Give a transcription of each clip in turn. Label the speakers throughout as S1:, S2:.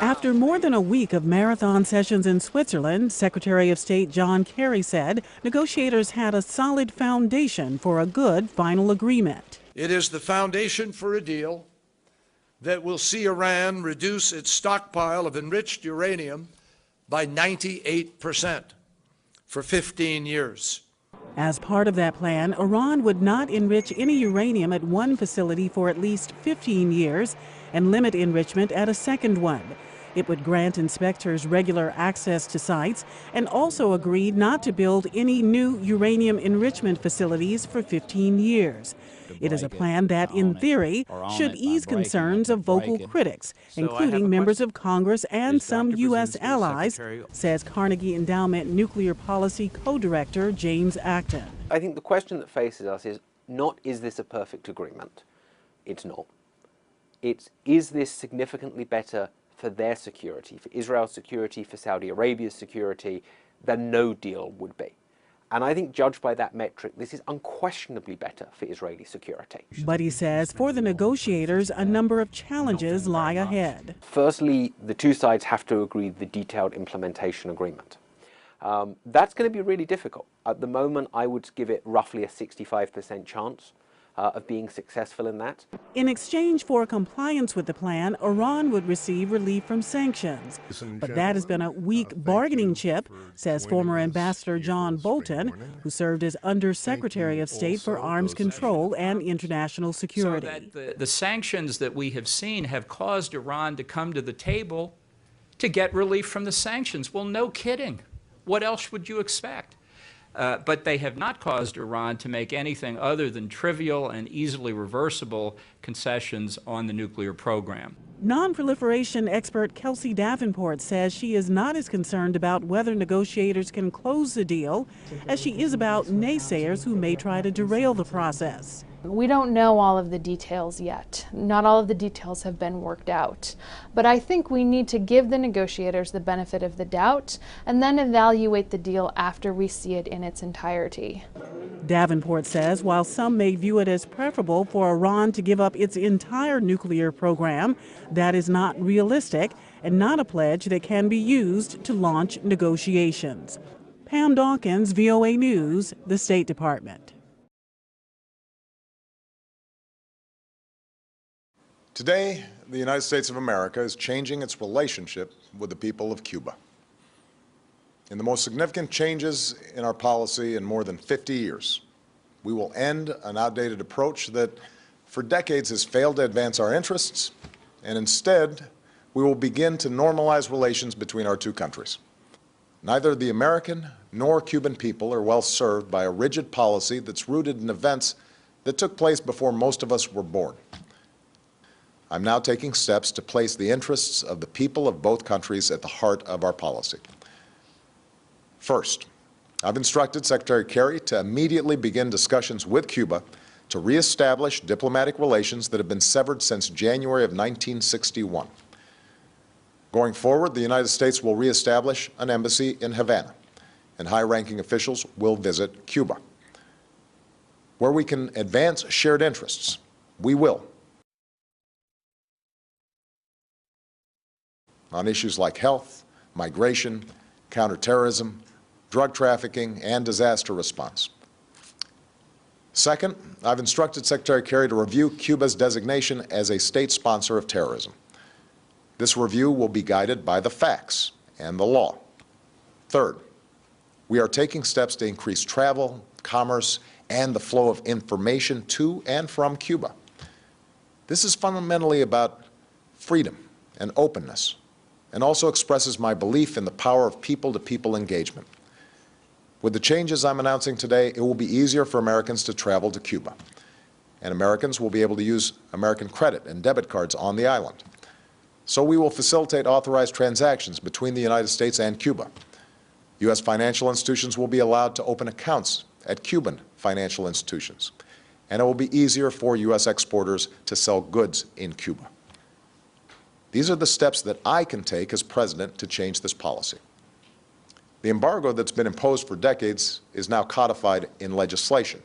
S1: After more than a week of marathon sessions in Switzerland, Secretary of State John Kerry said negotiators had a solid foundation for a good final agreement.
S2: It is the foundation for a deal that will see Iran reduce its stockpile of enriched uranium by 98% for 15 years.
S1: As part of that plan, Iran would not enrich any uranium at one facility for at least 15 years and limit enrichment at a second one. It would grant inspectors regular access to sites and also agreed not to build any new uranium enrichment facilities for 15 years. It is a plan that, in theory, should ease concerns of vocal critics, including members of Congress and some U.S. allies, says Carnegie Endowment Nuclear Policy Co-Director James Acton.
S3: I think the question that faces us is not, is this a perfect agreement? It's not. It's, is this significantly better for their security, for Israel's security, for Saudi Arabia's security, than no deal would be? And I think, judged by that metric, this is unquestionably better for Israeli security.
S1: But he says for the negotiators, a number of challenges lie ahead.
S3: Firstly, the two sides have to agree the detailed implementation agreement. That's going to be really difficult. At the moment, I would give it roughly a 65% chance of being successful in that.
S1: In exchange for compliance with the plan, Iran would receive relief from sanctions. But that has been a weak bargaining chip, says former Ambassador John Bolton, who served as Under-Secretary of State for Arms Control and International Security.
S4: So that the sanctions that we have seen have caused Iran to come to the table to get relief from the sanctions. Well, no kidding. What else would you expect? But they have not caused Iran to make anything other than trivial and easily reversible concessions on the nuclear program.
S1: Non-proliferation expert Kelsey Davenport says she is not as concerned about whether negotiators can close the deal as she is about naysayers who may try to derail the process.
S5: We don't know all of the details yet. Not all of the details have been worked out. But I think we need to give the negotiators the benefit of the doubt and then evaluate the deal after we see it in its entirety.
S1: Davenport says while some may view it as preferable for Iran to give up its entire nuclear program, that is not realistic and not a pledge that can be used to launch negotiations. Pam Dawkins, VOA News, the State Department.
S6: Today, the United States of America is changing its relationship with the people of Cuba. In the most significant changes in our policy in more than 50 years, we will end an outdated approach that for decades has failed to advance our interests, and instead, we will begin to normalize relations between our two countries. Neither the American nor Cuban people are well served by a rigid policy that's rooted in events that took place before most of us were born. I'm now taking steps to place the interests of the people of both countries at the heart of our policy. First, I've instructed Secretary Kerry to immediately begin discussions with Cuba to reestablish diplomatic relations that have been severed since January of 1961. Going forward, the United States will reestablish an embassy in Havana, and high-ranking officials will visit Cuba. Where we can advance shared interests, we will. On issues like health, migration, counterterrorism, drug trafficking, and disaster response. Second, I've instructed Secretary Kerry to review Cuba's designation as a state sponsor of terrorism. This review will be guided by the facts and the law. Third, we are taking steps to increase travel, commerce, and the flow of information to and from Cuba. This is fundamentally about freedom and openness, and also expresses my belief in the power of people-to-people engagement. With the changes I'm announcing today, it will be easier for Americans to travel to Cuba, and Americans will be able to use American credit and debit cards on the island. So we will facilitate authorized transactions between the United States and Cuba. U.S. financial institutions will be allowed to open accounts at Cuban financial institutions, and it will be easier for U.S. exporters to sell goods in Cuba. These are the steps that I can take as president to change this policy. The embargo that's been imposed for decades is now codified in legislation.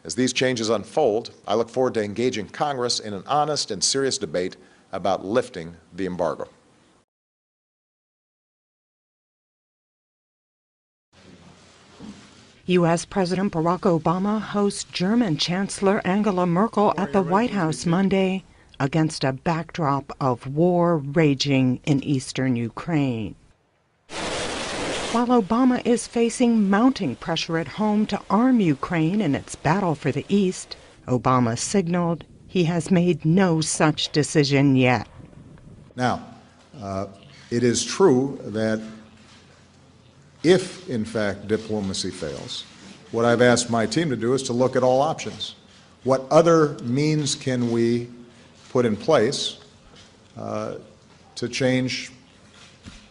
S6: As these changes unfold, I look forward to engaging Congress in an honest and serious debate about lifting the embargo.
S7: U.S. President Barack Obama hosts German Chancellor Angela Merkel at the White House Monday against a backdrop of war raging in eastern Ukraine. While Obama is facing mounting pressure at home to arm Ukraine in its battle for the East, Obama signaled he has made no such decision yet.
S6: Now, it is true that if, in fact, diplomacy fails, what I've asked my team to do is to look at all options. What other means can we put in place to change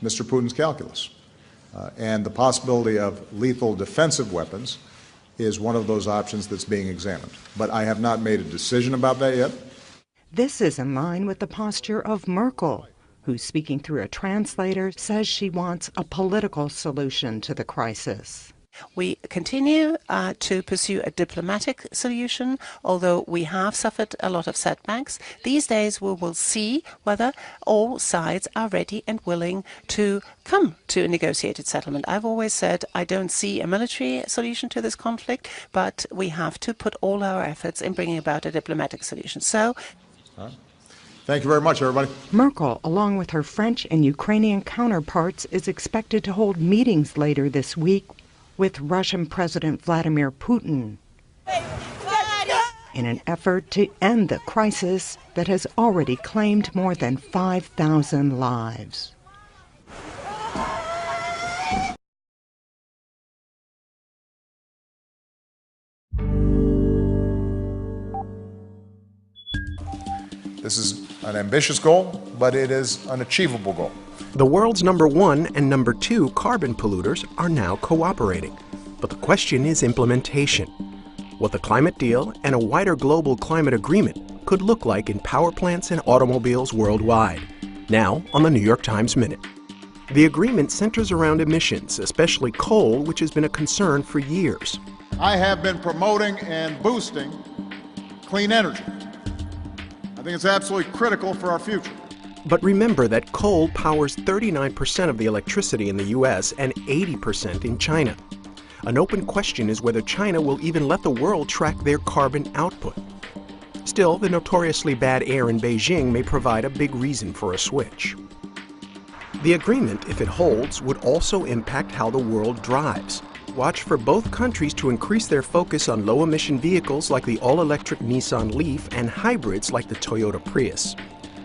S6: Mr. Putin's calculus? And the possibility of lethal defensive weapons is one of those options that's being examined. But I have not made a decision about that yet.
S7: This is in line with the posture of Merkel, who, speaking through a translator, says she wants a political solution to the crisis.
S8: We continue to pursue a diplomatic solution, although we have suffered a lot of setbacks. These days we will see whether all sides are ready and willing to come to a negotiated settlement. I've always said I don't see a military solution to this conflict, but we have to put all our efforts in bringing about a diplomatic solution. So,
S6: thank you very much, everybody.
S7: Merkel, along with her French and Ukrainian counterparts, is expected to hold meetings later this week with Russian President Vladimir Putin in an effort to end the crisis that has already claimed more than 5,000 lives.
S6: This is an ambitious goal, but it is an achievable goal.
S9: The world's #1 and #2 carbon polluters are now cooperating. But the question is implementation. What the climate deal and a wider global climate agreement could look like in power plants and automobiles worldwide. Now on the New York Times Minute. The agreement centers around emissions, especially coal, which has been a concern for years.
S6: I have been promoting and boosting clean energy. I think it's absolutely critical for our future.
S9: But remember that coal powers 39% of the electricity in the U.S. and 80% in China. An open question is whether China will even let the world track their carbon output. Still, the notoriously bad air in Beijing may provide a big reason for a switch. The agreement, if it holds, would also impact how the world drives. Watch for both countries to increase their focus on low-emission vehicles like the all-electric Nissan Leaf and hybrids like the Toyota Prius.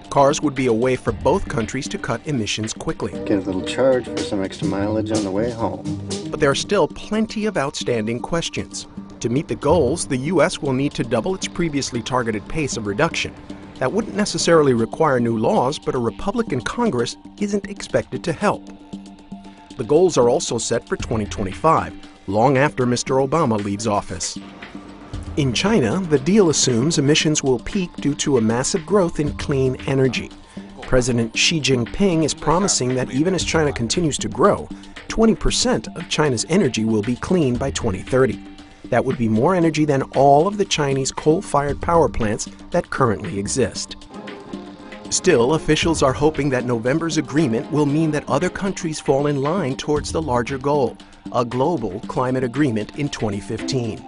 S9: Cars would be a way for both countries to cut emissions quickly.
S10: Get a little charge for some extra mileage on the way home.
S9: But there are still plenty of outstanding questions. To meet the goals, the U.S. will need to double its previously targeted pace of reduction. That wouldn't necessarily require new laws, but a Republican Congress isn't expected to help. The goals are also set for 2025, long after Mr. Obama leaves office. In China, the deal assumes emissions will peak due to a massive growth in clean energy. President Xi Jinping is promising that even as China continues to grow, 20% of China's energy will be clean by 2030. That would be more energy than all of the Chinese coal-fired power plants that currently exist. Still, officials are hoping that November's agreement will mean that other countries fall in line towards the larger goal, a global climate agreement in 2015.